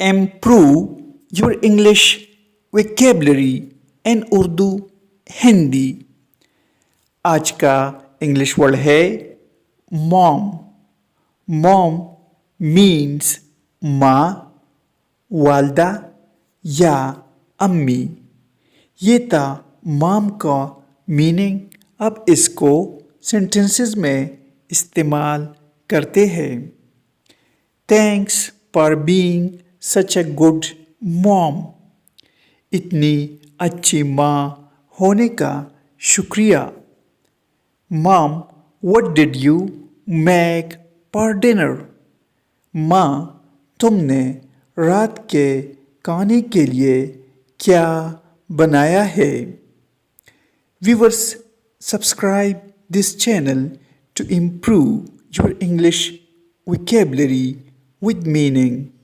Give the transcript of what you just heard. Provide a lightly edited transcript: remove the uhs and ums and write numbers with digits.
improve your English vocabulary in Urdu Hindi. आज का English word है मॉम। मॉम मीन्स माँ, वालदा या अम्मी। ये था मॉम का मीनिंग। अब इसको सेंटेंसेस में इस्तेमाल करते हैं। Thanks for being such a good mom. इतनी अच्छी माँ होने का शुक्रिया। Mom what did you make for dinner. माँ तुमने रात के खाने के लिए क्या बनाया है। Viewers, subscribe this channel to improve your English vocabulary with meaning.